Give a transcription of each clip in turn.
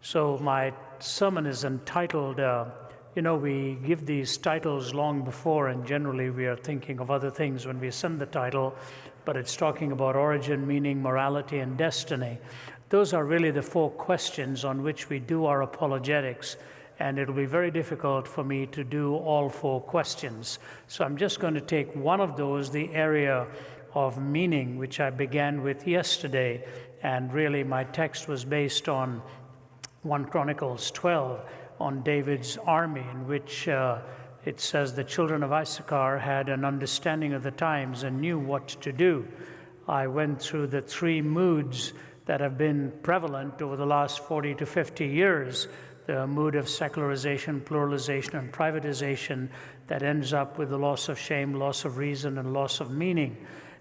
So my sermon is entitled, we give these titles long before, and generally we are thinking of other things when we send the title, but it's talking about origin, meaning, morality, and destiny. Those are really the four questions on which we do our apologetics, and it'll be very difficult for me to do all four questions. So I'm just going to take one of those, the area of meaning, which I began with yesterday, and really my text was based on 1 Chronicles 12 on David's army, in which it says the children of Issachar had an understanding of the times and knew what to do. I went through the three moods that have been prevalent over the last 40 to 50 years, the mood of secularization, pluralization, and privatization that ends up with the loss of shame, loss of reason, and loss of meaning.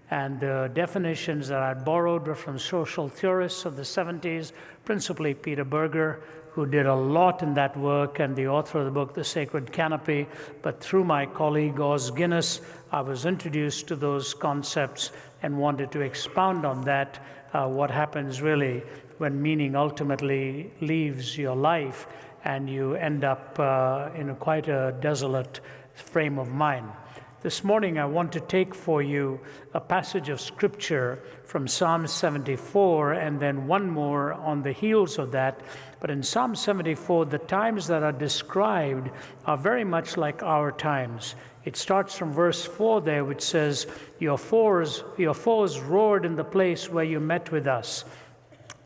And the definitions that I borrowed were from social theorists of the 70s, principally Peter Berger, who did a lot in that work, and the author of the book, The Sacred Canopy. But through my colleague, Os Guinness, I was introduced to those concepts and wanted to expound on that, what happens really when meaning ultimately leaves your life and you end up in quite a desolate frame of mind. This morning, I want to take for you a passage of Scripture from Psalm 74, and then one more on the heels of that. But in Psalm 74, the times that are described are very much like our times. It starts from verse 4 there, which says, Your foes roared in the place where you met with us.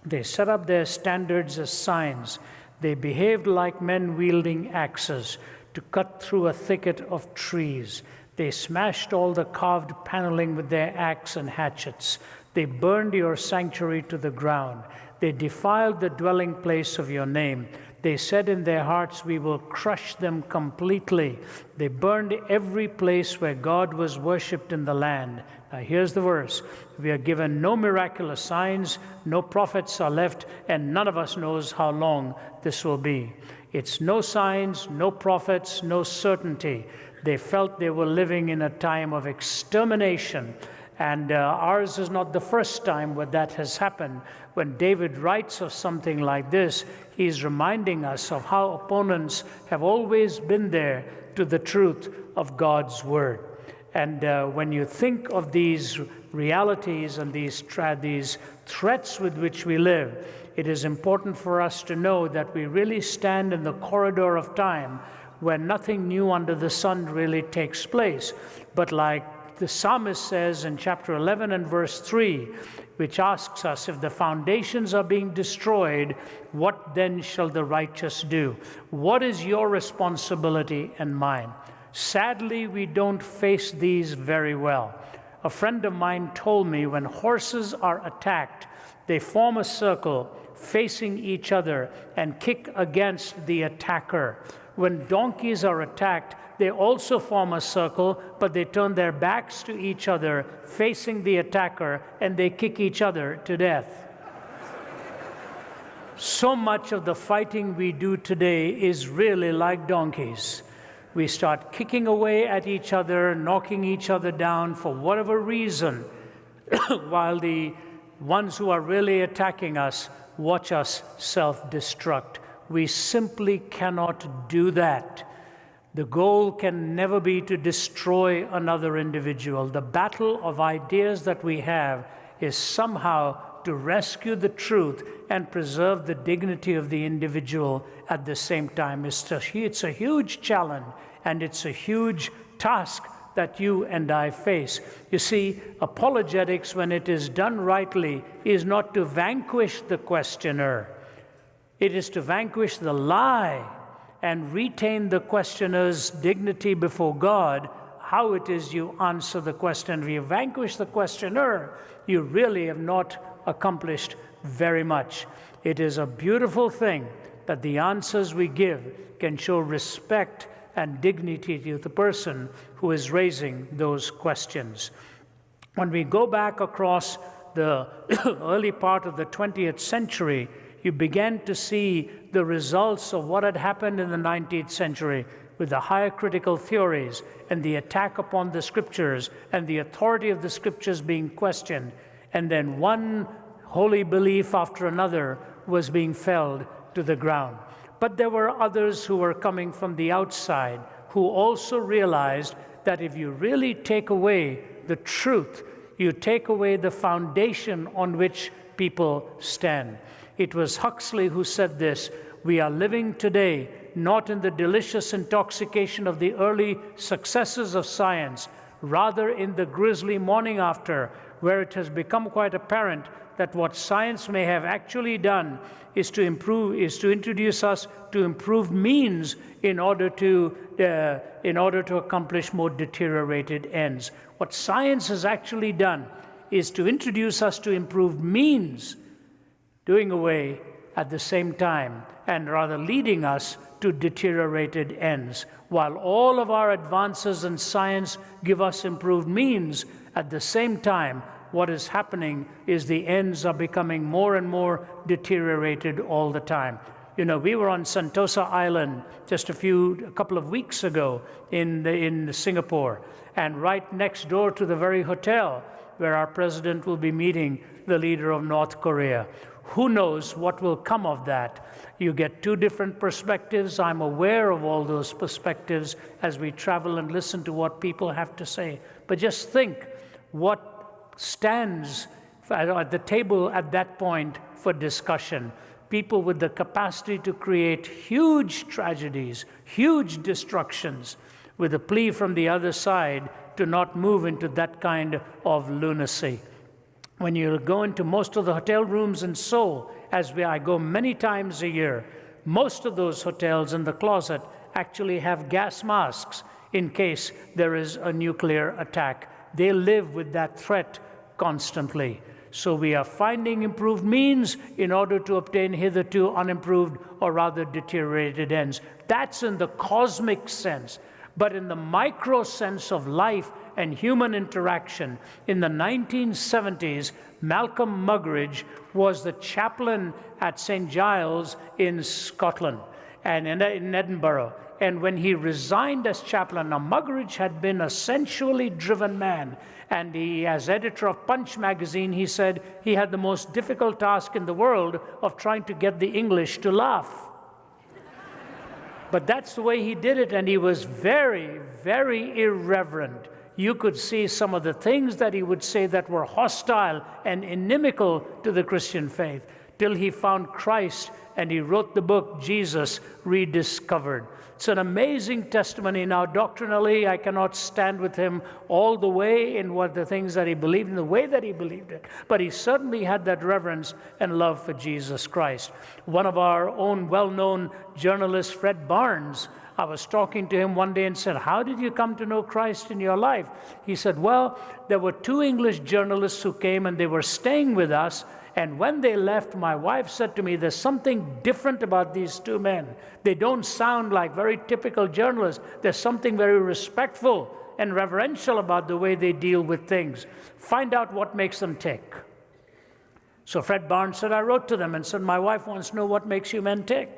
They set up their standards as signs. They behaved like men wielding axes to cut through a thicket of trees. They smashed all the carved paneling with their axe and hatchets. They burned your sanctuary to the ground. They defiled the dwelling place of your name. They said in their hearts, we will crush them completely. They burned every place where God was worshipped in the land. Now here's the verse. We are given no miraculous signs, no prophets are left, and none of us knows how long this will be. It's no signs, no prophets, no certainty. They felt they were living in a time of extermination. And ours is not the first time where that has happened. When David writes of something like this, he's reminding us of how opponents have always been there to the truth of God's word. And when you think of these realities and these threats with which we live, it is important for us to know that we really stand in the corridor of time where nothing new under the sun really takes place. But like the psalmist says in chapter 11 and verse 3, which asks us, if the foundations are being destroyed, what then shall the righteous do? What is your responsibility and mine? Sadly, we don't face these very well. A friend of mine told me when horses are attacked, they form a circle facing each other and kick against the attacker. When donkeys are attacked, they also form a circle, but they turn their backs to each other, facing the attacker, and they kick each other to death. So much of the fighting we do today is really like donkeys. We start kicking away at each other, knocking each other down for whatever reason, while the ones who are really attacking us watch us self-destruct. We simply cannot do that. The goal can never be to destroy another individual. The battle of ideas that we have is somehow to rescue the truth and preserve the dignity of the individual at the same time. It's a huge challenge, and it's a huge task that you and I face. You see, apologetics, when it is done rightly, is not to vanquish the questioner. It is to vanquish the lie and retain the questioner's dignity before God. How it is you answer the question. If you vanquish the questioner, you really have not accomplished very much. It is a beautiful thing that the answers we give can show respect and dignity to the person who is raising those questions. When we go back across the early part of the 20th century, you began to see the results of what had happened in the 19th century with the higher critical theories and the attack upon the scriptures and the authority of the scriptures being questioned. And then one holy belief after another was being felled to the ground. But there were others who were coming from the outside who also realized that if you really take away the truth, you take away the foundation on which people stand. It was Huxley who said this: "We are living today not in the delicious intoxication of the early successes of science, rather in the grisly morning after, where it has become quite apparent that what science may have actually done is to introduce us to improved means in order to accomplish more deteriorated ends. What science has actually done is to introduce us to improved means, doing away at the same time, and rather leading us to deteriorated ends. While all of our advances in science give us improved means, at the same time, what is happening is the ends are becoming more and more deteriorated all the time." You know, we were on Sentosa Island just a couple of weeks ago in Singapore, and right next door to the very hotel where our president will be meeting the leader of North Korea. Who knows what will come of that? You get two different perspectives. I'm aware of all those perspectives as we travel and listen to what people have to say. But just think what stands at the table at that point for discussion. People with the capacity to create huge tragedies, huge destructions, with a plea from the other side to not move into that kind of lunacy. When you go into most of the hotel rooms in Seoul, I go many times a year, most of those hotels in the closet actually have gas masks in case there is a nuclear attack. They live with that threat constantly. So we are finding improved means in order to obtain hitherto unimproved or rather deteriorated ends. That's in the cosmic sense. But in the micro sense of life and human interaction, in the 1970s, Malcolm Muggeridge was the chaplain at St. Giles in Scotland and in Edinburgh. And when he resigned as chaplain, now Muggeridge had been a sensually driven man, and he, as editor of Punch magazine, he said he had the most difficult task in the world of trying to get the English to laugh. But that's the way he did it, and he was very, very irreverent. You could see some of the things that he would say that were hostile and inimical to the Christian faith, till he found Christ and he wrote the book, Jesus Rediscovered. It's an amazing testimony. Now, doctrinally, I cannot stand with him all the way in what the things that he believed in, the way that he believed it, but he certainly had that reverence and love for Jesus Christ. One of our own well-known journalists, Fred Barnes, I was talking to him one day and said, "How did you come to know Christ in your life?" He said, "Well, there were two English journalists who came and they were staying with us. And when they left, my wife said to me, there's something different about these two men. They don't sound like very typical journalists. There's something very respectful and reverential about the way they deal with things. Find out what makes them tick." So Fred Barnes said, I wrote to them and said, "My wife wants to know what makes you men tick."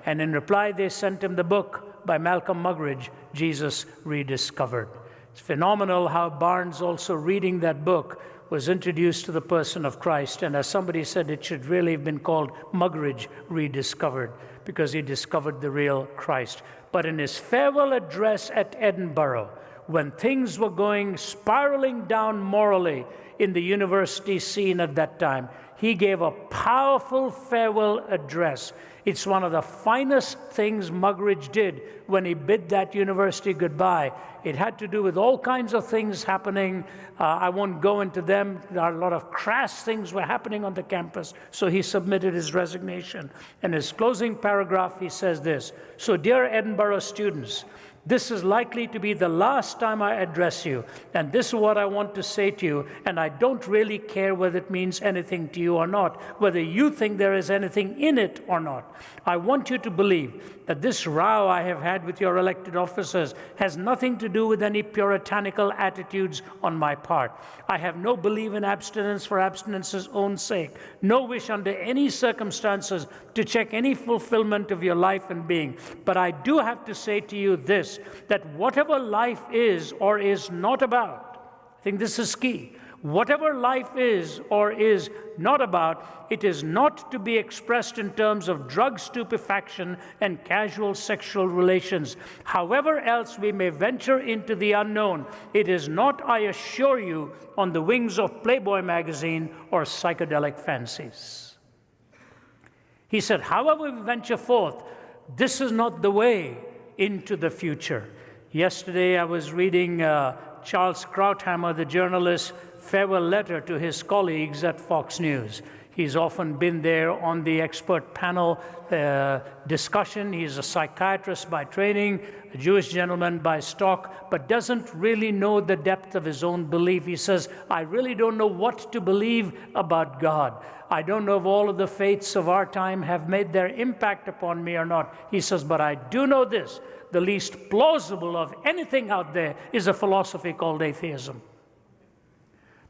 And in reply, they sent him the book by Malcolm Muggeridge, Jesus Rediscovered. It's phenomenal how Barnes, also reading that book, was introduced to the person of Christ. And as somebody said, it should really have been called Muggeridge Rediscovered, because he discovered the real Christ. But in his farewell address at Edinburgh, when things were going spiraling down morally in the university scene at that time, he gave a powerful farewell address. It's one of the finest things Muggeridge did when he bid that university goodbye. It had to do with all kinds of things happening. I won't go into them. There are a lot of crass things were happening on the campus. So he submitted his resignation. In his closing paragraph, he says this: "So, dear Edinburgh students, this is likely to be the last time I address you, and this is what I want to say to you, and I don't really care whether it means anything to you or not, whether you think there is anything in it or not. I want you to believe that this row I have had with your elected officers has nothing to do with any puritanical attitudes on my part. I have no belief in abstinence for abstinence's own sake, no wish under any circumstances to check any fulfillment of your life and being. But I do have to say to you this, that whatever life is or is not about," I think this is key, Whatever life is or is not about, it is not to be expressed in terms of drug stupefaction and casual sexual relations. However else we may venture into the unknown, it is not, I assure you, on the wings of Playboy magazine or psychedelic fancies. He said, however we venture forth, this is not the way into the future. Yesterday I was reading Charles Krauthammer, the journalist, farewell letter to his colleagues at Fox News. He's often been there on the expert panel discussion. He's a psychiatrist by training, a Jewish gentleman by stock, but doesn't really know the depth of his own belief. He says, I really don't know what to believe about God. I don't know if all of the faiths of our time have made their impact upon me or not. He says, but I do know this. The least plausible of anything out there is a philosophy called atheism.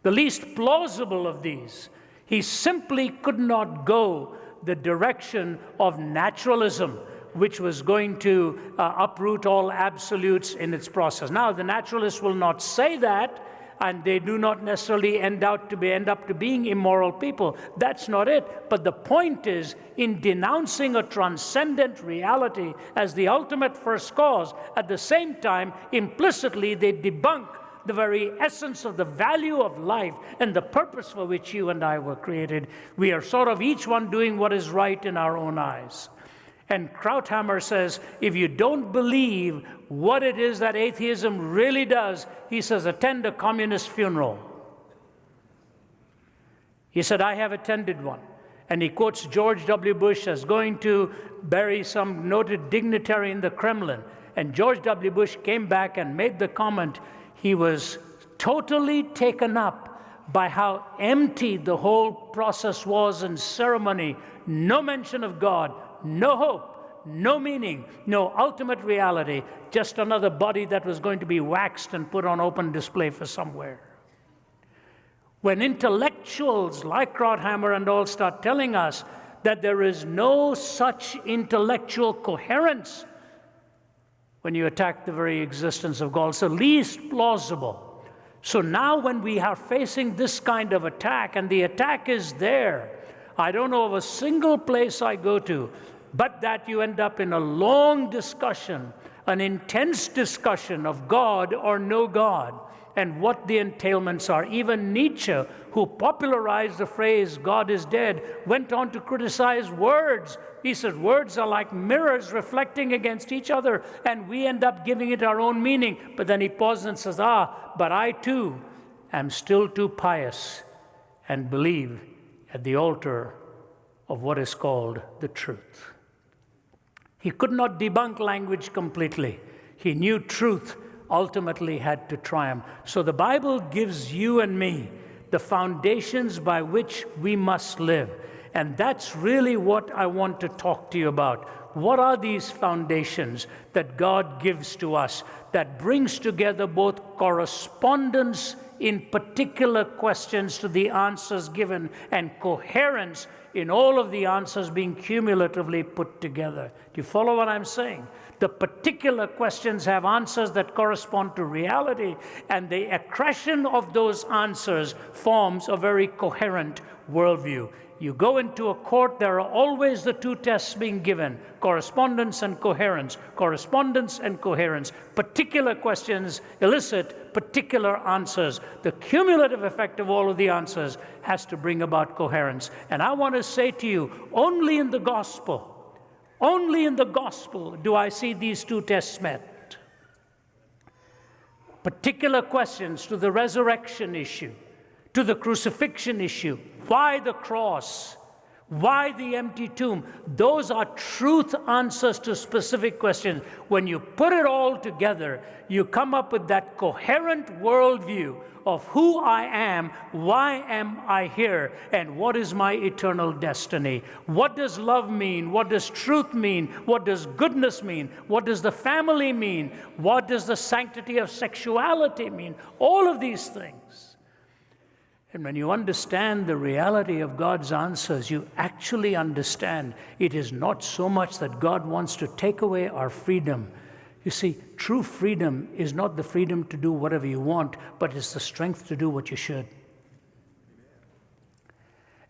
The least plausible of these. He simply could not go the direction of naturalism, which was going to uproot all absolutes in its process. Now, the naturalists will not say that, and they do not necessarily end up to being immoral people. That's not it. But the point is, in denouncing a transcendent reality as the ultimate first cause, at the same time, implicitly they debunk the very essence of the value of life and the purpose for which you and I were created. We are sort of each one doing what is right in our own eyes. And Krauthammer says, if you don't believe what it is that atheism really does, he says, attend a communist funeral. He said, I have attended one. And he quotes George W. Bush as going to bury some noted dignitary in the Kremlin. And George W. Bush came back and made the comment, he was totally taken up by how empty the whole process was in ceremony. No mention of God, no hope, no meaning, no ultimate reality, just another body that was going to be waxed and put on open display for somewhere. When intellectuals like Krauthammer and all start telling us that there is no such intellectual coherence when you attack the very existence of God, it's the least plausible. So now when we are facing this kind of attack, and the attack is there, I don't know of a single place I go to, but that you end up in a long discussion, an intense discussion of God or no God, and what the entailments are. Even Nietzsche, who popularized the phrase, God is dead, went on to criticize words. He said, words are like mirrors reflecting against each other, and we end up giving it our own meaning. But then he pauses and says, but I too am still too pious and believe at the altar of what is called the truth. He could not debunk language completely. He knew truth ultimately had to triumph. So the Bible gives you and me the foundations by which we must live. And that's really what I want to talk to you about. What are these foundations that God gives to us that brings together both correspondence in particular questions to the answers given and coherence in all of the answers being cumulatively put together? Do you follow what I'm saying? The particular questions have answers that correspond to reality, and the accretion of those answers forms a very coherent worldview. You go into a court, there are always the two tests being given, correspondence and coherence. Correspondence and coherence. Particular questions elicit particular answers. The cumulative effect of all of the answers has to bring about coherence. And I want to say to you, only in the gospel do I see these two tests met. Particular questions to the resurrection issue, to the crucifixion issue. Why the cross? Why the empty tomb? Those are truth answers to specific questions. When you put it all together, you come up with that coherent worldview of who I am, why am I here, and what is my eternal destiny. What does love mean? What does truth mean? What does goodness mean? What does the family mean? What does the sanctity of sexuality mean? All of these things. And when you understand the reality of God's answers, you actually understand it is not so much that God wants to take away our freedom. You see, true freedom is not the freedom to do whatever you want, but it's the strength to do what you should.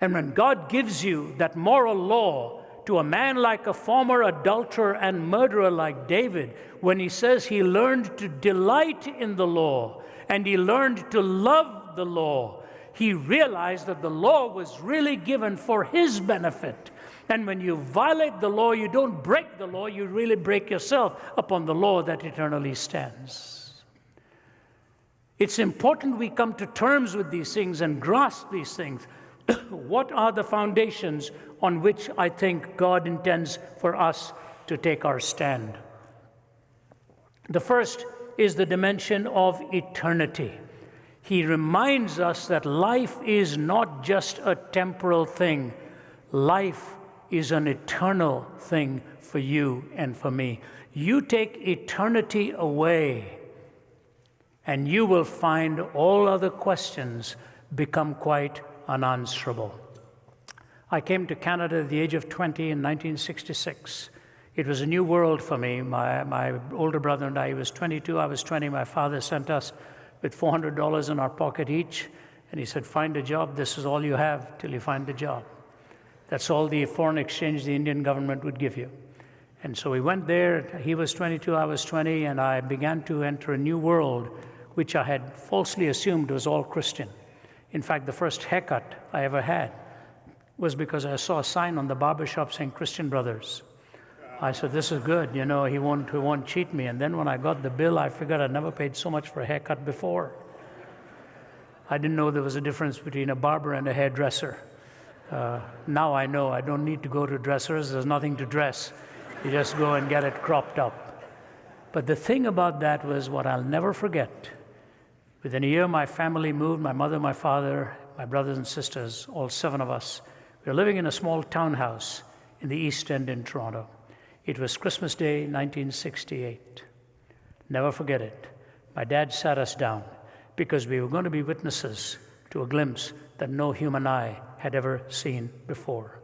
And when God gives you that moral law to a man like a former adulterer and murderer like David, when he says he learned to delight in the law and he learned to love the law, he realized that the law was really given for his benefit. And when you violate the law, you don't break the law, you really break yourself upon the law that eternally stands. It's important we come to terms with these things and grasp these things. What are the foundations on which I think God intends for us to take our stand? The first is the dimension of eternity. He reminds us that life is not just a temporal thing. Life is an eternal thing for you and for me. You take eternity away, and you will find all other questions become quite unanswerable. I came to Canada at the age of 20 in 1966. It was a new world for me. My older brother and I, he was 22, I was 20. My father sent us with $400 in our pocket each, and he said, find a job. This is all you have till you find a job. That's all the foreign exchange the Indian government would give you. And so we went there. He was 22, I was 20, and I began to enter a new world, which I had falsely assumed was all Christian. In fact, the first haircut I ever had was because I saw a sign on the barber shop saying Christian Brothers. I said, this is good, you know, he won't cheat me. And then when I got the bill, I figured I'd never paid so much for a haircut before. I didn't know there was a difference between a barber and a hairdresser. Now I know I don't need to go to dressers. There's nothing to dress. You just go and get it cropped up. But the thing about that was what I'll never forget. Within a year, my family moved, my mother, my father, my brothers and sisters, all 7 of us. We were living in a small townhouse in the East End in Toronto. It was Christmas Day, 1968. Never forget it. My dad sat us down because we were going to be witnesses to a glimpse that no human eye had ever seen before.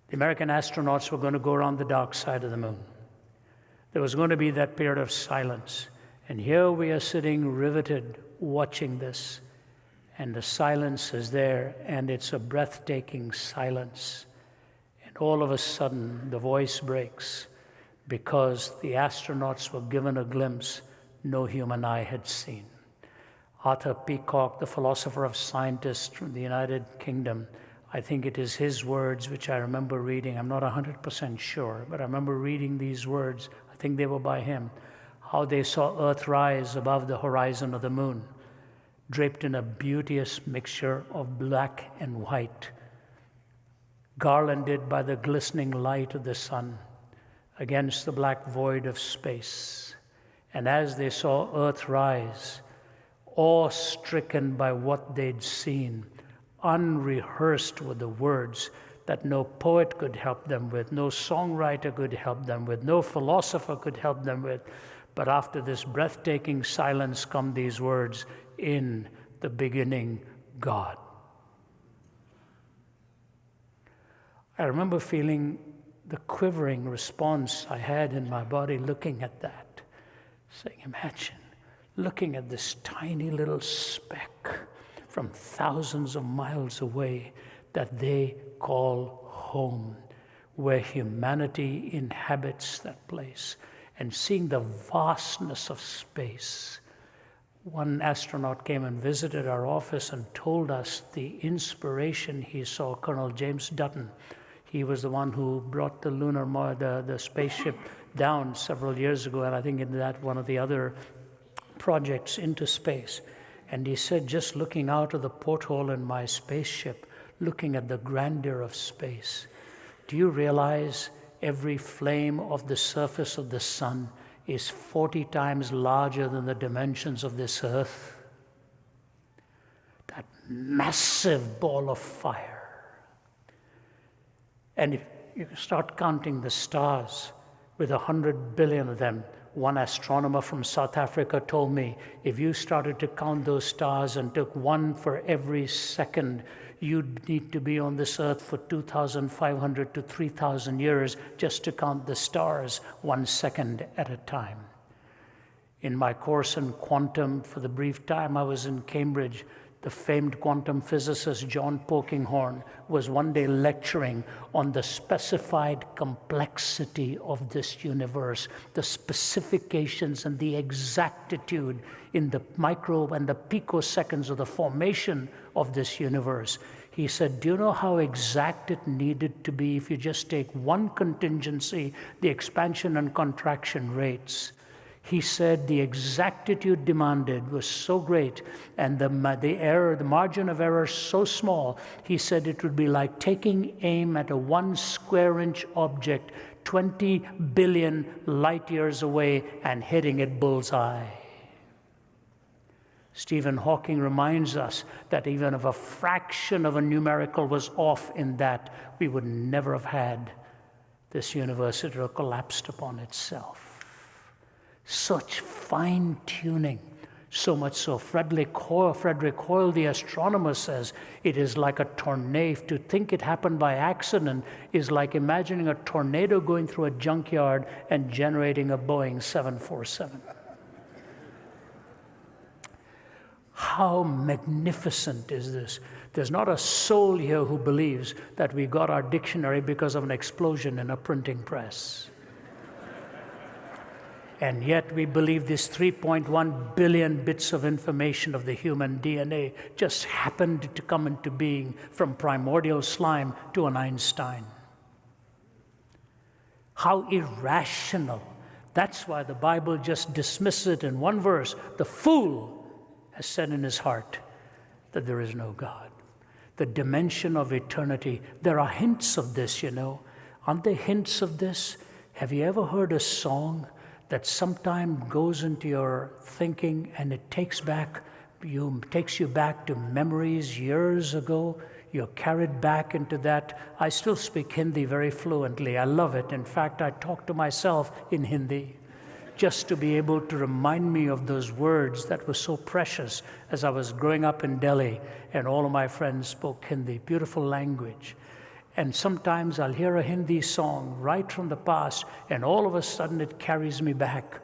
The American astronauts were going to go around the dark side of the moon. There was going to be that period of silence. And here we are sitting riveted, watching this. And the silence is there, and it's a breathtaking silence. And all of a sudden, the voice breaks because the astronauts were given a glimpse no human eye had seen. Arthur Peacock, the philosopher of scientists from the United Kingdom, I think it is his words which I remember reading. I'm not 100% sure, but I remember reading these words. I think they were by him. How they saw Earth rise above the horizon of the moon, draped in a beauteous mixture of black and white, garlanded by the glistening light of the sun against the black void of space. And as they saw Earth rise, awe-stricken by what they'd seen, unrehearsed with the words that no poet could help them with, no songwriter could help them with, no philosopher could help them with. But after this breathtaking silence come these words, in the beginning, God. I remember feeling the quivering response I had in my body looking at that, saying, imagine looking at this tiny little speck from thousands of miles away that they call home, where humanity inhabits that place, and seeing the vastness of space. One astronaut came and visited our office and told us the inspiration he saw, Colonel James Dutton. He was the one who brought the the spaceship down several years ago, and I think in that one of the other projects into space. And he said, just looking out of the porthole in my spaceship, looking at the grandeur of space, do you realize every flame of the surface of the sun is 40 times larger than the dimensions of this earth? That massive ball of fire. And if you start counting the stars, with 100 billion of them, one astronomer from South Africa told me, if you started to count those stars and took one for every second, you'd need to be on this earth for 2,500 to 3,000 years just to count the stars 1 second at a time. In my course in quantum, for the brief time I was in Cambridge, The famed quantum physicist John Polkinghorne was one day lecturing on the specified complexity of this universe, the specifications and the exactitude in the micro and the picoseconds of the formation of this universe. He said, do you know how exact it needed to be if you just take one contingency, the expansion and contraction rates? He said the exactitude demanded was so great and the margin of error so small, he said it would be like taking aim at a 1 square inch object 20 billion light years away and hitting it bullseye. Stephen Hawking reminds us that even if a fraction of a numerical was off in that, we would never have had this universe. It would have collapsed upon itself. Such fine-tuning, so much so Frederick Hoyle, the astronomer, says it is like a tornado. To think it happened by accident is like imagining a tornado going through a junkyard and generating a Boeing 747. How magnificent is this? There's not a soul here who believes that we got our dictionary because of an explosion in a printing press. And yet we believe these 3.1 billion bits of information of the human DNA just happened to come into being from primordial slime to an Einstein. How irrational. That's why the Bible just dismisses it in one verse. The fool has said in his heart that there is no God. The dimension of eternity. There are hints of this, you know. Aren't there hints of this? Have you ever heard a song that sometime goes into your thinking and it takes you back to memories years ago? You're carried back into that. I still speak Hindi very fluently. I love it. In fact, I talk to myself in Hindi just to be able to remind me of those words that were so precious as I was growing up in Delhi and all of my friends spoke Hindi. Beautiful language. And sometimes I'll hear a Hindi song right from the past, and all of a sudden it carries me back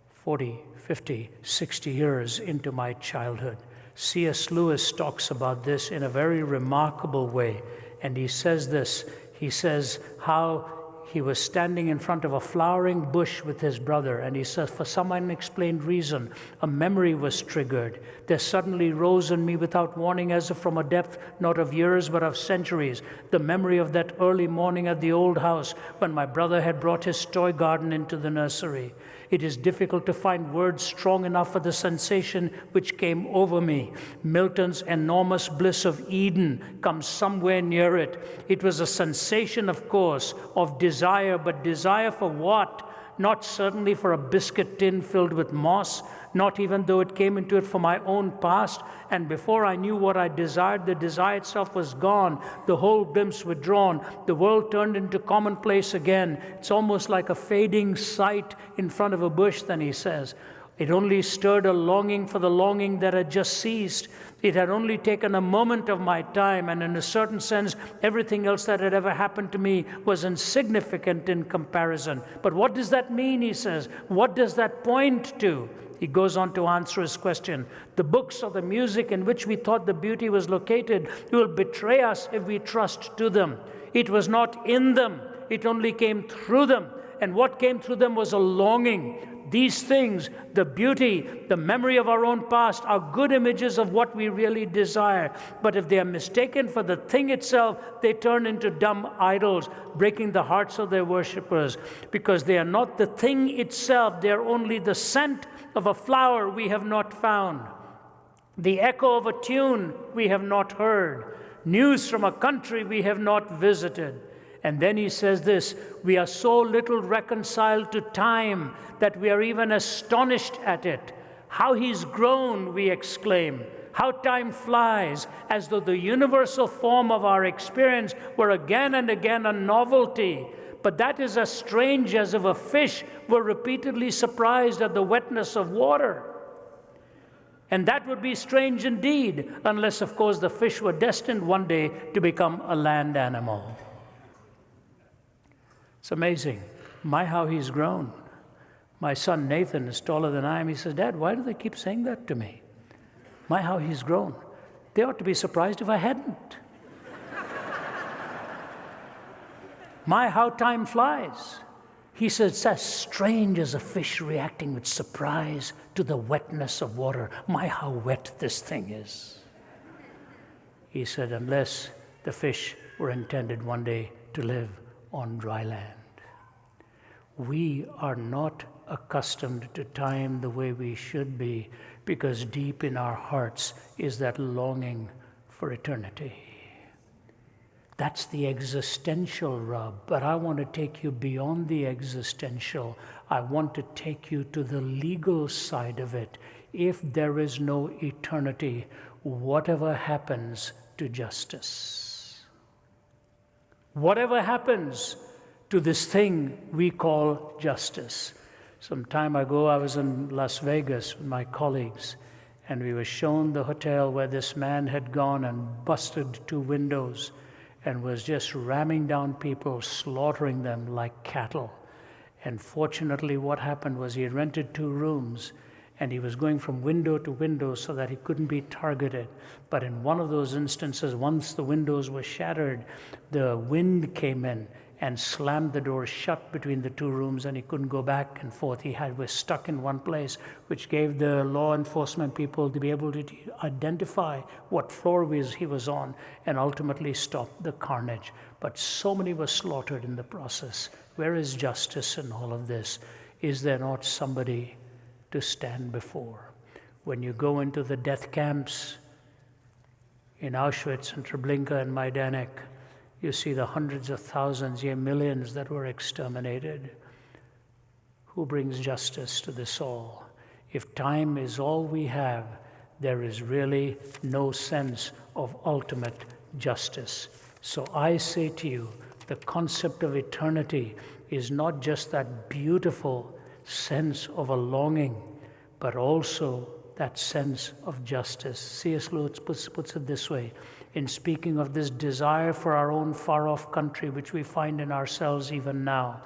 40, 50, 60 years into my childhood. C.S. Lewis talks about this in a very remarkable way. And he says this, he says how he was standing in front of a flowering bush with his brother, and he says, for some unexplained reason, a memory was triggered. There suddenly rose in me without warning, as if from a depth not of years but of centuries, the memory of that early morning at the old house when my brother had brought his toy garden into the nursery. It is difficult to find words strong enough for the sensation which came over me. Milton's enormous bliss of Eden comes somewhere near it. It was a sensation, of course, of desire, but desire for what? Not certainly for a biscuit tin filled with moss, not even though it came into it for my own past. And before I knew what I desired, the desire itself was gone. The whole glimpse withdrawn. The world turned into commonplace again. It's almost like a fading sight in front of a bush, then he says. It only stirred a longing for the longing that had just ceased. It had only taken a moment of my time, and in a certain sense, everything else that had ever happened to me was insignificant in comparison. But what does that mean, he says? What does that point to? He goes on to answer his question. The books or the music in which we thought the beauty was located will betray us if we trust to them. It was not in them. It only came through them. And what came through them was a longing. These things, the beauty, the memory of our own past, are good images of what we really desire. But if they are mistaken for the thing itself, they turn into dumb idols, breaking the hearts of their worshippers. Because they are not the thing itself, they are only the scent of a flower we have not found, the echo of a tune we have not heard, news from a country we have not visited. And then he says this, we are so little reconciled to time that we are even astonished at it. How he's grown, we exclaim. How time flies, as though the universal form of our experience were again and again a novelty. But that is as strange as if a fish were repeatedly surprised at the wetness of water. And that would be strange indeed, unless, of course, the fish were destined one day to become a land animal. It's amazing. My, how he's grown. My son Nathan is taller than I am. He says, Dad, why do they keep saying that to me? My, how he's grown. They ought to be surprised if I hadn't. My, how time flies. He said, it's as strange as a fish reacting with surprise to the wetness of water. My, how wet this thing is. He said, unless the fish were intended one day to live on dry land. We are not accustomed to time the way we should be, because deep in our hearts is that longing for eternity. That's the existential rub, but I want to take you beyond the existential. I want to take you to the legal side of it. If there is no eternity, whatever happens to justice? Whatever happens to this thing we call justice? Some time ago, I was in Las Vegas with my colleagues, and we were shown the hotel where this man had gone and busted 2 windows and was just ramming down people, slaughtering them like cattle. And fortunately, what happened was he had rented 2 rooms, and he was going from window to window so that he couldn't be targeted. But in one of those instances, once the windows were shattered, the wind came in and slammed the door shut between the 2 rooms, and he couldn't go back and forth. He was stuck in one place, which gave the law enforcement people to be able to identify what floor he was on and ultimately stop the carnage. But so many were slaughtered in the process. Where is justice in all of this? Is there not somebody to stand before? When you go into the death camps in Auschwitz and Treblinka and Majdanek, you see the hundreds of thousands, millions that were exterminated. Who brings justice to this all? If time is all we have, there is really no sense of ultimate justice. So I say to you, the concept of eternity is not just that beautiful sense of a longing, but also that sense of justice. C.S. Lewis puts it this way, in speaking of this desire for our own far-off country, which we find in ourselves even now.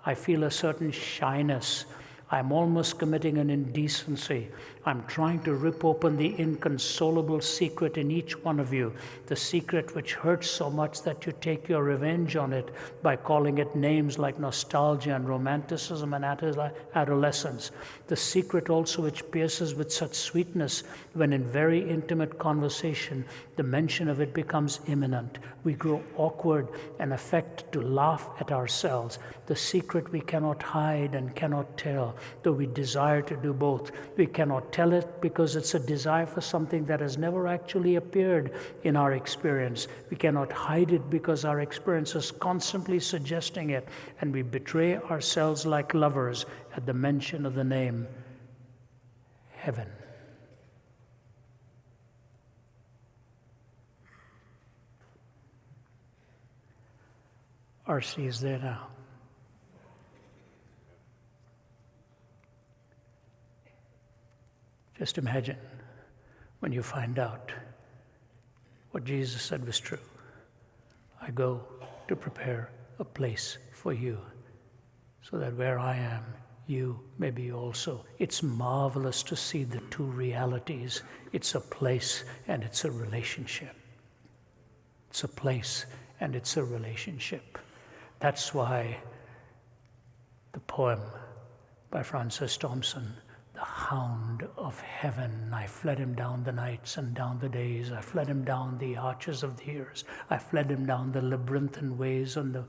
I feel a certain shyness. I'm almost committing an indecency. I'm trying to rip open the inconsolable secret in each one of you, the secret which hurts so much that you take your revenge on it by calling it names like nostalgia and romanticism and adolescence. The secret also which pierces with such sweetness when in very intimate conversation the mention of it becomes imminent. We grow awkward and affect to laugh at ourselves. The secret we cannot hide and cannot tell, though we desire to do both. We cannot tell it because it's a desire for something that has never actually appeared in our experience. We cannot hide it because our experience is constantly suggesting it, and we betray ourselves like lovers at the mention of the name heaven. RC is there now. Just imagine when you find out what Jesus said was true. I go to prepare a place for you, so that where I am, you may be also. It's marvelous to see the 2 realities. It's a place and it's a relationship. It's a place and it's a relationship. That's why the poem by Francis Thompson, the hound of heaven, I fled him down the nights and down the days. I fled him down the arches of the years. I fled him down the labyrinthine ways of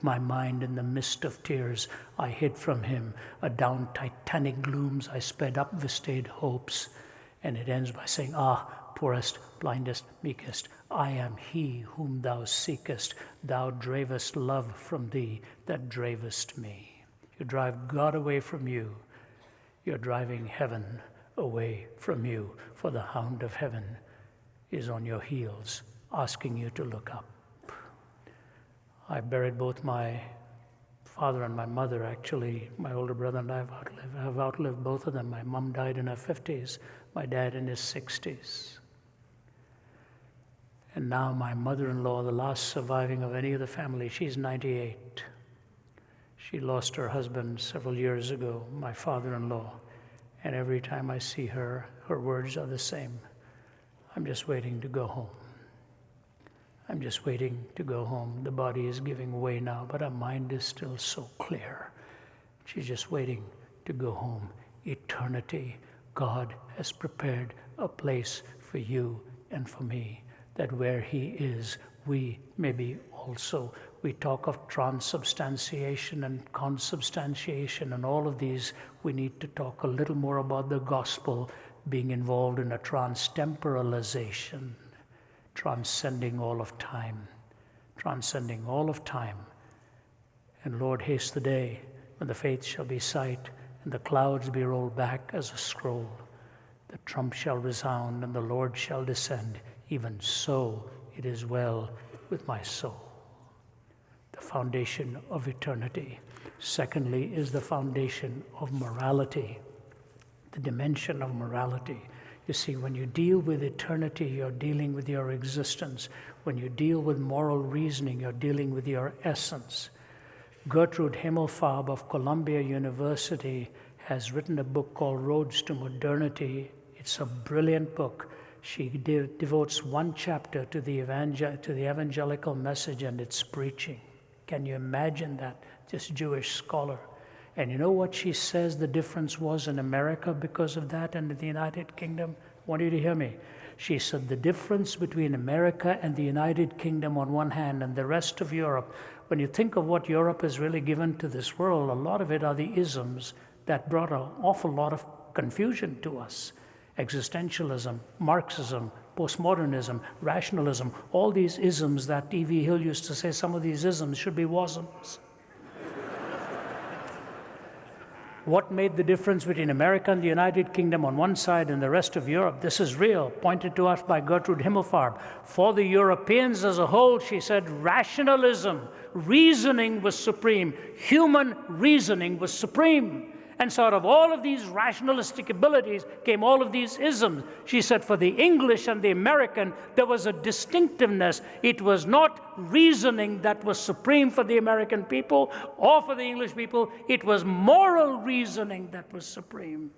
my mind in the mist of tears. I hid from him. Adown titanic glooms I sped up vistaed hopes. And it ends by saying, poorest, blindest, meekest, I am he whom thou seekest. Thou dravest love from thee that dravest me. You drive God away from you. You're driving heaven away from you, for the hound of heaven is on your heels, asking you to look up. I buried both my father and my mother, actually. My older brother and I have outlived both of them. My mom died in her 50s, my dad in his 60s. And now my mother-in-law, the last surviving of any of the family, she's 98. She lost her husband several years ago, my father-in-law. And every time I see her, her words are the same. I'm just waiting to go home. I'm just waiting to go home. The body is giving way now, but our mind is still so clear. She's just waiting to go home. Eternity. God has prepared a place for you and for me, that where He is, we may be also. We talk of transubstantiation and consubstantiation and all of these. We need to talk a little more about the gospel being involved in a transtemporalization, transcending all of time, transcending all of time. And Lord, haste the day when the faith shall be sight and the clouds be rolled back as a scroll. The trump shall resound and the Lord shall descend. Even so it is well with my soul. The foundation of eternity. Secondly is the foundation of morality, the dimension of morality. You see, when you deal with eternity, you're dealing with your existence. When you deal with moral reasoning, you're dealing with your essence. Gertrude Himmelfarb of Columbia University has written a book called Roads to Modernity. It's a brilliant book. She devotes one chapter to the evangelical message and its preaching. Can you imagine that? This Jewish scholar. And you know what she says the difference was in America because of that and in the United Kingdom? I want you to hear me. She said the difference between America and the United Kingdom on one hand and the rest of Europe, when you think of what Europe has really given to this world, a lot of it are the isms that brought an awful lot of confusion to us. Existentialism, Marxism, postmodernism, rationalism, all these isms that E.V. Hill used to say, some of these isms should be wasms. What made the difference between America and the United Kingdom on one side and the rest of Europe? This is real, pointed to us by Gertrude Himmelfarb. For the Europeans as a whole, she said, rationalism, reasoning was supreme. Human reasoning was supreme. And so out of all of these rationalistic abilities came all of these isms. She said for the English and the American, there was a distinctiveness. It was not reasoning that was supreme for the American people or for the English people. It was moral reasoning that was supreme.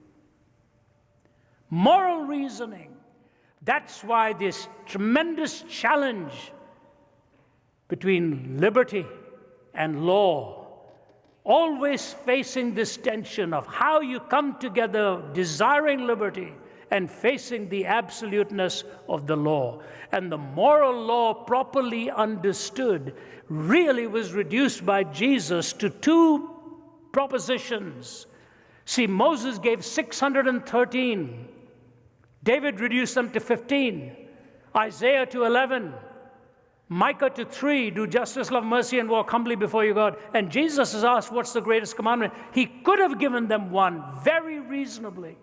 Moral reasoning. That's why this tremendous challenge between liberty and law, always facing this tension of how you come together desiring liberty and facing the absoluteness of the law. And the moral law, properly understood, really was reduced by Jesus to two propositions. See, Moses gave 613. David reduced them to 15. Isaiah to 11. Micah to 3, do justice, love mercy, and walk humbly before your God. And Jesus is asked, what's the greatest commandment? He could have given them one, very reasonably.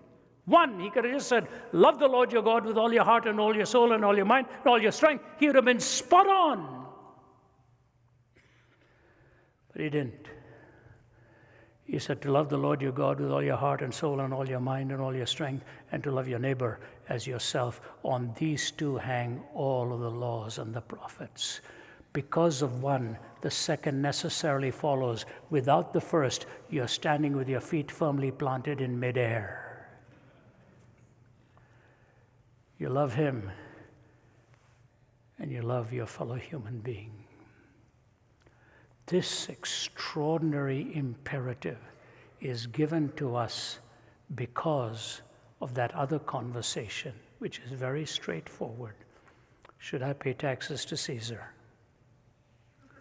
One, he could have just said, love the Lord your God with all your heart and all your soul and all your mind and all your strength. He would have been spot on. But he didn't. He said to love the Lord your God with all your heart and soul and all your mind and all your strength, and to love your neighbor as yourself. On these two hang all of the laws and the prophets. Because of one, the second necessarily follows. Without the first, you're standing with your feet firmly planted in midair. You love him, and you love your fellow human being. This extraordinary imperative is given to us because of that other conversation, which is very straightforward. Should I pay taxes to Caesar?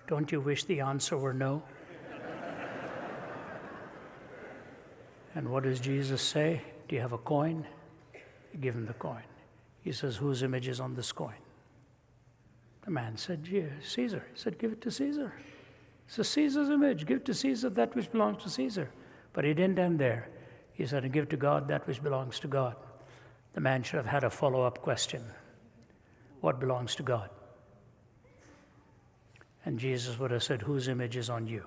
Don't you wish the answer were no? And what does Jesus say? Do you have a coin? You give him the coin. He says, whose image is on this coin? The man said, Caesar. He said, give it to Caesar. So Caesar's image, give to Caesar that which belongs to Caesar. But he didn't end there. He said, and give to God that which belongs to God. The man should have had a follow-up question. What belongs to God? And Jesus would have said, whose image is on you?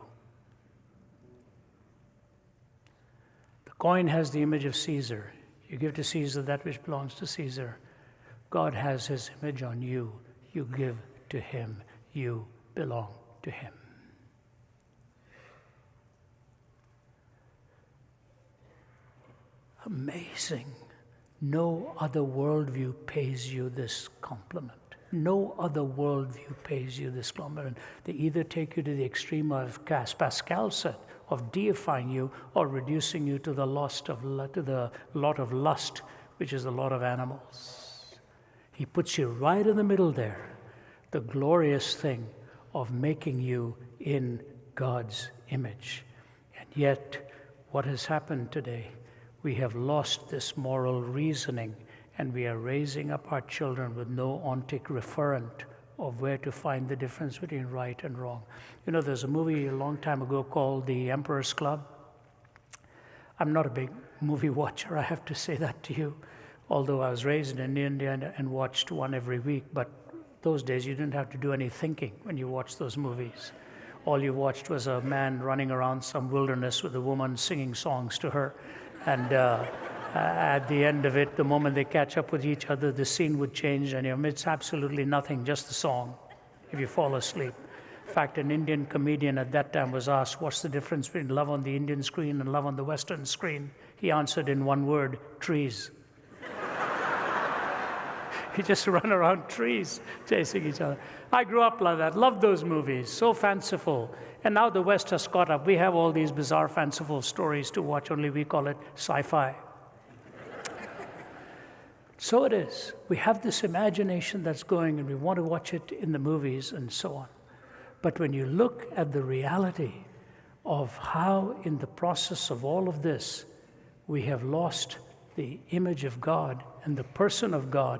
The coin has the image of Caesar. You give to Caesar that which belongs to Caesar. God has his image on you. You give to him. You belong to him. Amazing No other worldview pays you this compliment. No other worldview pays you this compliment. They either take you to the extreme of, as Pascal said, of deifying you or reducing you to the lot of lust, which is the lot of animals. He puts you right in the middle there, the glorious thing of making you in God's image. And yet, what has happened today? We have lost this moral reasoning, and we are raising up our children with no ontic referent of where to find the difference between right and wrong. You know, there's a movie a long time ago called The Emperor's Club. I'm not a big movie watcher, I have to say that to you, although I was raised in India and watched one every week. But those days you didn't have to do any thinking when you watched those movies. All you watched was a man running around some wilderness with a woman singing songs to her. And at the end of it, the moment they catch up with each other, the scene would change, and it's absolutely nothing, just the song, if you fall asleep. In fact, an Indian comedian at that time was asked, what's the difference between love on the Indian screen and love on the Western screen? He answered in one word, trees. He just run around trees, chasing each other. I grew up like that, loved those movies, so fanciful. And now the West has caught up. We have all these bizarre, fanciful stories to watch, only we call it sci-fi. So it is. We have this imagination that's going, and we want to watch it in the movies and so on. But when you look at the reality of how, in the process of all of this, we have lost the image of God and the person of God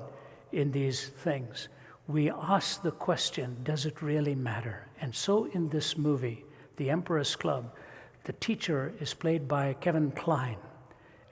in these things, we ask the question, does it really matter? And so in this movie, The Emperor's Club, the teacher is played by Kevin Kline.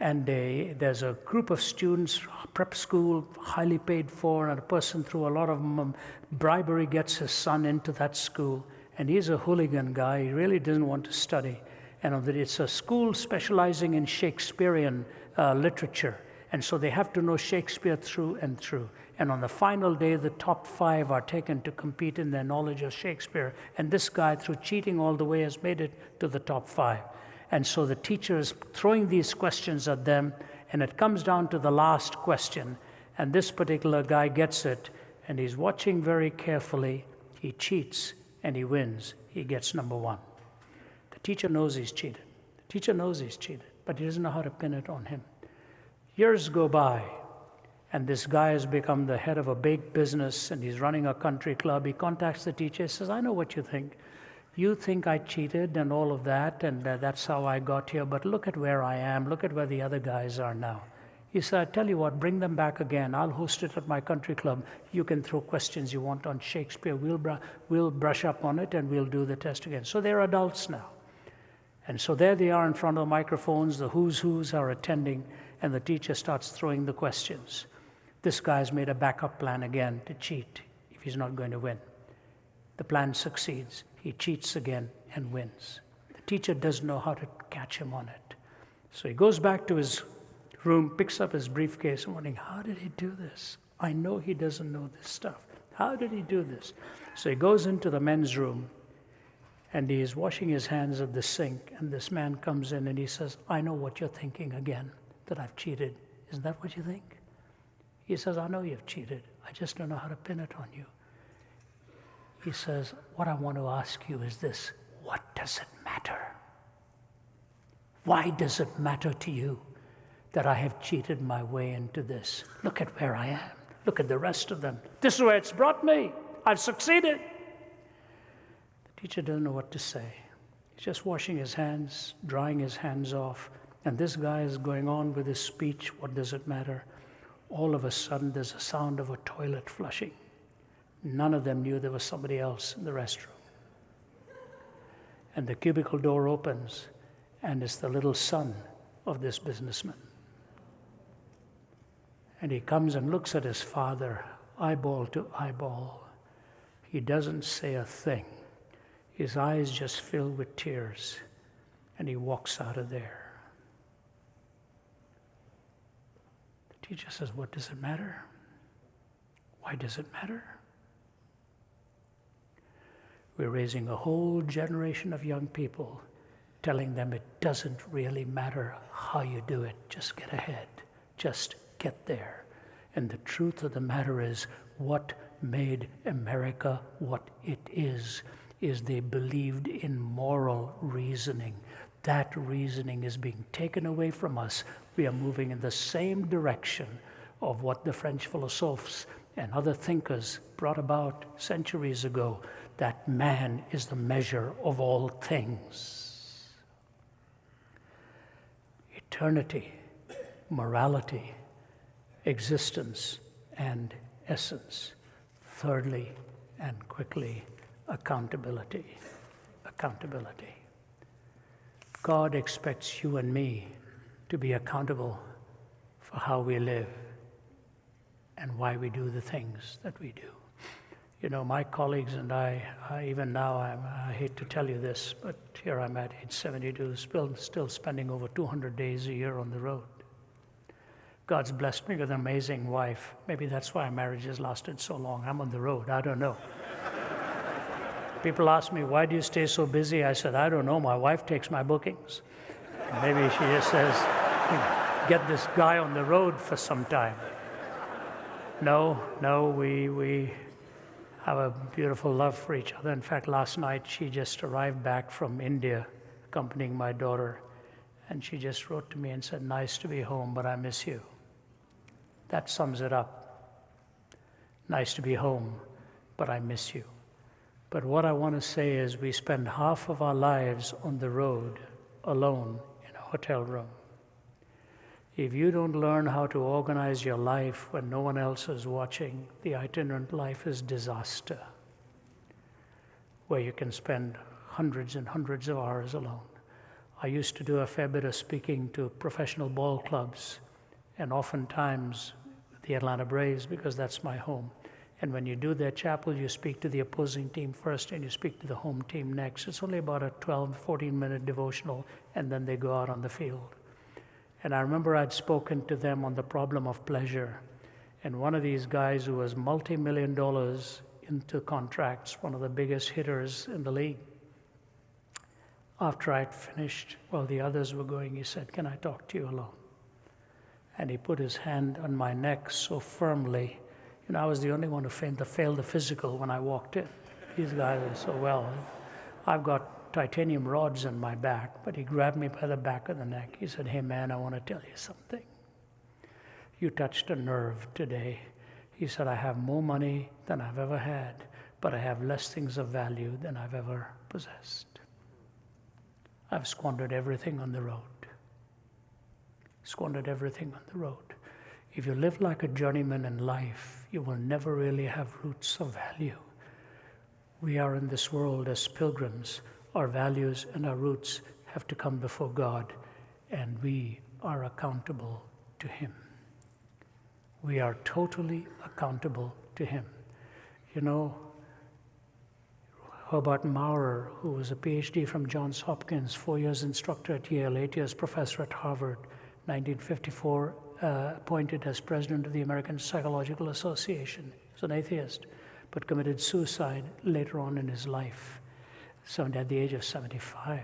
And there's a group of students, prep school, highly paid for, and a person through a lot of bribery gets his son into that school. And he's a hooligan guy. He really doesn't want to study. And it's a school specializing in Shakespearean literature. And so they have to know Shakespeare through and through. And on the final day, the top 5 are taken to compete in their knowledge of Shakespeare. And this guy, through cheating all the way, has made it to the top 5. And so the teacher is throwing these questions at them, and it comes down to the last question. And this particular guy gets it, and he's watching very carefully. He cheats, and he wins. He gets number 1. The teacher knows he's cheated. The teacher knows he's cheated, but he doesn't know how to pin it on him. Years go by, and this guy has become the head of a big business, and he's running a country club. He contacts the teacher, says, I know what you think. You think I cheated and all of that, and that's how I got here, but look at where I am. Look at where the other guys are now. He said, I tell you what, bring them back again. I'll host it at my country club. You can throw questions you want on Shakespeare. We'll brush up on it, and we'll do the test again. So they're adults now. And so there they are in front of the microphones. The who's who's are attending, and the teacher starts throwing the questions. This guy's made a backup plan again to cheat if he's not going to win. The plan succeeds. He cheats again and wins. The teacher doesn't know how to catch him on it. So he goes back to his room, picks up his briefcase, and wondering, how did he do this? I know he doesn't know this stuff. How did he do this? So he goes into the men's room, and he is washing his hands at the sink, and this man comes in and he says, I know what you're thinking again, that I've cheated. Isn't that what you think? He says, I know you've cheated. I just don't know how to pin it on you. He says, what I want to ask you is this: what does it matter? Why does it matter to you that I have cheated my way into this? Look at where I am. Look at the rest of them. This is where it's brought me. I've succeeded. The teacher doesn't know what to say. He's just washing his hands, drying his hands off, and this guy is going on with his speech. What does it matter? All of a sudden, there's a sound of a toilet flushing. None of them knew there was somebody else in the restroom. And the cubicle door opens, and it's the little son of this businessman. And he comes and looks at his father, eyeball to eyeball. He doesn't say a thing. His eyes just fill with tears, and he walks out of there. The teacher says, what does it matter? Why does it matter? We're raising a whole generation of young people, telling them it doesn't really matter how you do it. Just get ahead. Just get there. And the truth of the matter is, what made America what it is they believed in moral reasoning. That reasoning is being taken away from us. We are moving in the same direction of what the French philosophers and other thinkers brought about centuries ago, that man is the measure of all things. Eternity, morality, existence, and essence. Thirdly, and quickly, accountability. Accountability. God expects you and me to be accountable for how we live and why we do the things that we do. You know, my colleagues and I even now, I hate to tell you this, but here I'm at age 72, still spending over 200 days a year on the road. God's blessed me with an amazing wife. Maybe that's why our marriage has lasted so long. I'm on the road. I don't know. People ask me, why do you stay so busy? I said, I don't know. My wife takes my bookings. And maybe she just says, get this guy on the road for some time. No, we have a beautiful love for each other. In fact, last night she just arrived back from India, accompanying my daughter, and she just wrote to me and said, nice to be home, but I miss you. That sums it up. Nice to be home, but I miss you. But what I want to say is we spend half of our lives on the road, alone, in a hotel room. If you don't learn how to organize your life when no one else is watching, the itinerant life is disaster, where you can spend hundreds and hundreds of hours alone. I used to do a fair bit of speaking to professional ball clubs, and oftentimes the Atlanta Braves, because that's my home. And when you do their chapel, you speak to the opposing team first and you speak to the home team next. It's only about a 12, 14-minute devotional, and then they go out on the field. And I remember I'd spoken to them on the problem of pleasure. And one of these guys who was multi-million dollars into contracts, one of the biggest hitters in the league, after I'd finished, while the others were going, he said, can I talk to you alone? And he put his hand on my neck so firmly. You know, I was the only one who failed the physical when I walked in. These guys were so well. I've got titanium rods in my back, but he grabbed me by the back of the neck. He said, hey man, I want to tell you something. You touched a nerve today. He said, I have more money than I've ever had, but I have less things of value than I've ever possessed. I've squandered everything on the road. Squandered everything on the road. If you live like a journeyman in life, you will never really have roots of value. We are in this world as pilgrims. Our values and our roots have to come before God, and we are accountable to Him. We are totally accountable to Him. You know, Herbert Maurer, who was a PhD from Johns Hopkins, 4 years instructor at Yale, 8 years professor at Harvard, 1954 appointed as president of the American Psychological Association. He was an atheist, but committed suicide later on in his life, at the age of 75.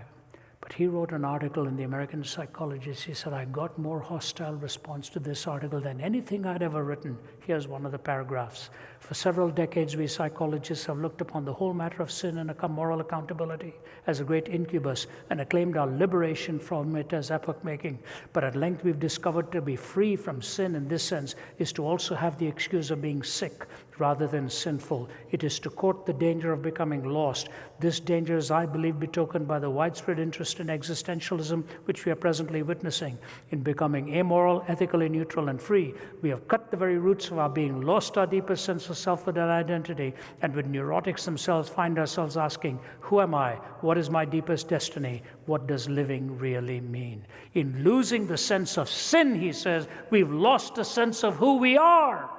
But he wrote an article in the American Psychologist. He said, I got more hostile response to this article than anything I'd ever written. Here's one of the paragraphs. For several decades, we psychologists have looked upon the whole matter of sin and moral accountability as a great incubus and acclaimed our liberation from it as epoch-making. But at length, we've discovered to be free from sin in this sense is to also have the excuse of being sick rather than sinful. It is to court the danger of becoming lost. This danger is, I believe, betokened by the widespread interest in existentialism, which we are presently witnessing. In becoming amoral, ethically neutral, and free, we have cut the very roots of our being, lost our deepest sense of selfhood and identity, and with neurotics themselves find ourselves asking, who am I? What is my deepest destiny? What does living really mean? In losing the sense of sin, he says, we've lost the sense of who we are.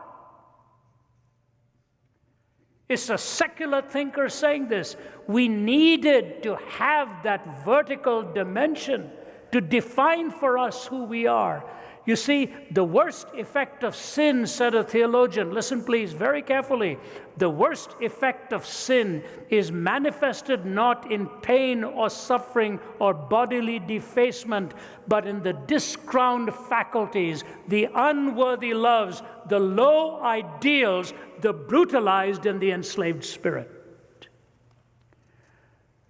It's a secular thinker saying this. We needed to have that vertical dimension to define for us who we are. You see, the worst effect of sin, said a theologian, listen please very carefully, the worst effect of sin is manifested not in pain or suffering or bodily defacement, but in the discrowned faculties, the unworthy loves, the low ideals, the brutalized and the enslaved spirit.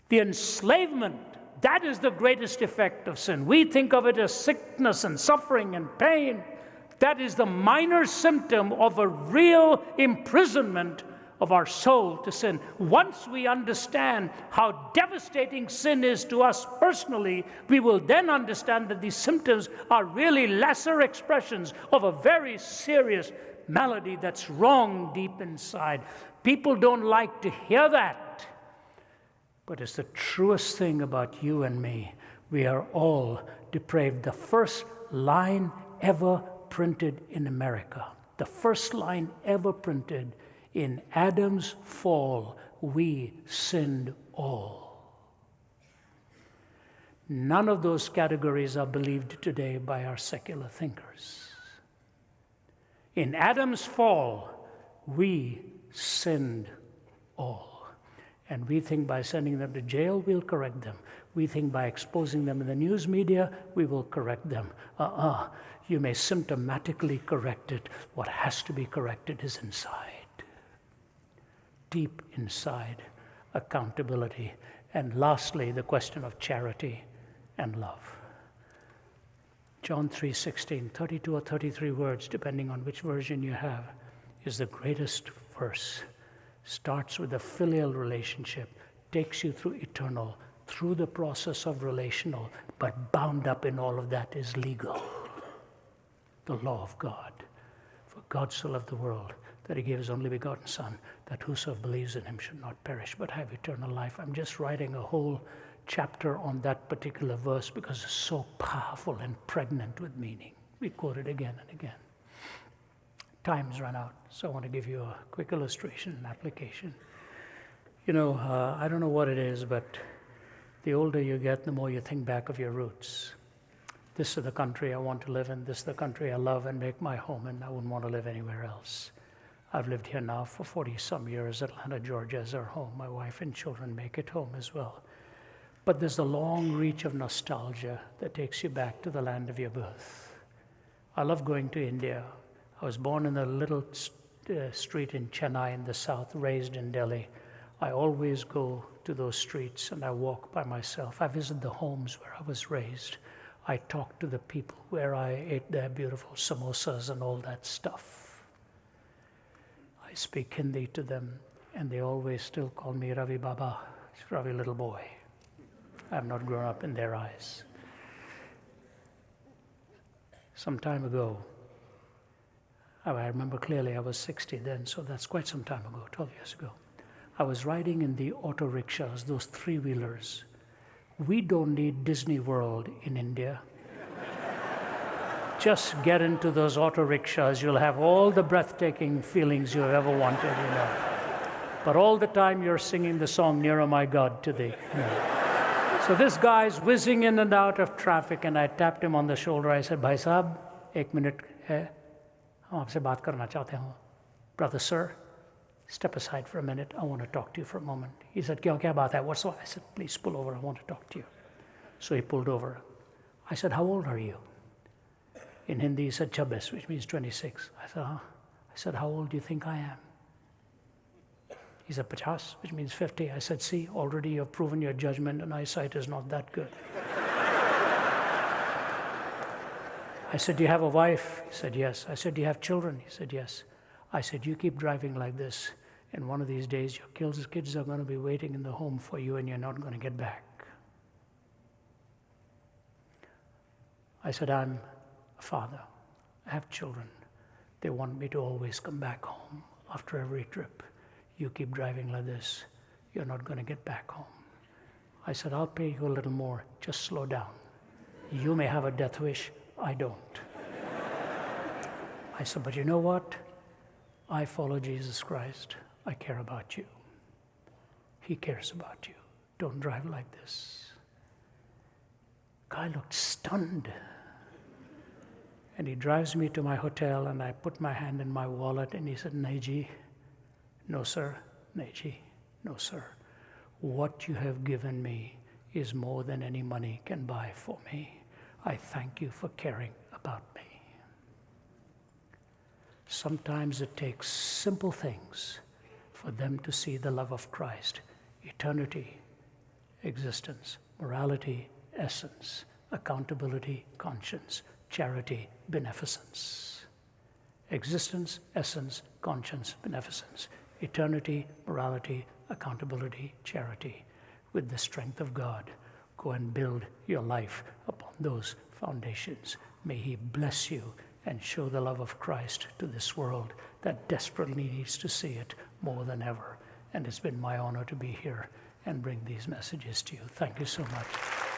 The enslavement, that is the greatest effect of sin. We think of it as sickness and suffering and pain. That is the minor symptom of a real imprisonment of our soul to sin. Once we understand how devastating sin is to us personally, we will then understand that these symptoms are really lesser expressions of a very serious malady that's wrong deep inside. People don't like to hear that. But it's the truest thing about you and me. We are all depraved. The first line ever printed in America, the first line ever printed, in Adam's fall, we sinned all. None of those categories are believed today by our secular thinkers. In Adam's fall, we sinned all. And we think by sending them to jail, we'll correct them. We think by exposing them in the news media, we will correct them. You may symptomatically correct it. What has to be corrected is inside. Deep inside, accountability. And lastly, the question of charity and love. John 3:16, 32 or 33 words, depending on which version you have, is the greatest verse. Starts with a filial relationship, takes you through eternal, through the process of relational, but bound up in all of that is legal. The law of God. For God so loved the world that he gave his only begotten Son, that whoso believes in him should not perish but have eternal life. I'm just writing a whole chapter on that particular verse because it's so powerful and pregnant with meaning. We quote it again and again. Time's run out, so I want to give you a quick illustration and application. You know, I don't know what it is, but the older you get, the more you think back of your roots. This is the country I want to live in. This is the country I love and make my home, and I wouldn't want to live anywhere else. I've lived here now for 40-some years. Atlanta, Georgia is our home. My wife and children make it home as well. But there's a long reach of nostalgia that takes you back to the land of your birth. I love going to India. I was born in a little street in Chennai in the south, raised in Delhi. I always go to those streets and I walk by myself. I visit the homes where I was raised. I talk to the people where I ate their beautiful samosas and all that stuff. I speak Hindi to them and they always still call me Ravi Baba, Ravi little boy. I have not grown up in their eyes. Some time ago, I remember clearly I was 60 then, so that's quite some time ago, 12 years ago. I was riding in the auto rickshaws, those three-wheelers. We don't need Disney World in India. Just get into those auto rickshaws. You'll have all the breathtaking feelings you've ever wanted, you know. But all the time you're singing the song, Nearer My God to Thee. You know. So this guy's whizzing in and out of traffic, and I tapped him on the shoulder. I said, Bhai Sahab, 1 minute hai. आपसे बात करना चाहते हूँ. Brother, sir, step aside for a minute. I want to talk to you for a moment. He said, क्या बात है? What's up? I said, please pull over. I want to talk to you. So he pulled over. I said, how old are you? In Hindi, he said, 26, which means 26. I said, huh? I said, how old do you think I am? He said, 50, which means 50. I said, see, already you've proven your judgment and eyesight is not that good. I said, do you have a wife? He said, yes. I said, do you have children? He said, yes. I said, you keep driving like this, and one of these days your kids are going to be waiting in the home for you and you're not going to get back. I said, I'm a father. I have children. They want me to always come back home after every trip. You keep driving like this, you're not going to get back home. I said, I'll pay you a little more. Just slow down. You may have a death wish. I don't. I said, but you know what? I follow Jesus Christ. I care about you. He cares about you. Don't drive like this. Guy looked stunned. And he drives me to my hotel, and I put my hand in my wallet, and he said, Naji, no sir, Naji, no sir. What you have given me is more than any money can buy for me. I thank you for caring about me. Sometimes it takes simple things for them to see the love of Christ, eternity, existence, morality, essence, accountability, conscience, charity, beneficence. Existence, essence, conscience, beneficence. Eternity, morality, accountability, charity. With the strength of God, go and build your life upon those foundations. May He bless you and show the love of Christ to this world that desperately needs to see it more than ever. And it's been my honor to be here and bring these messages to you. Thank you so much.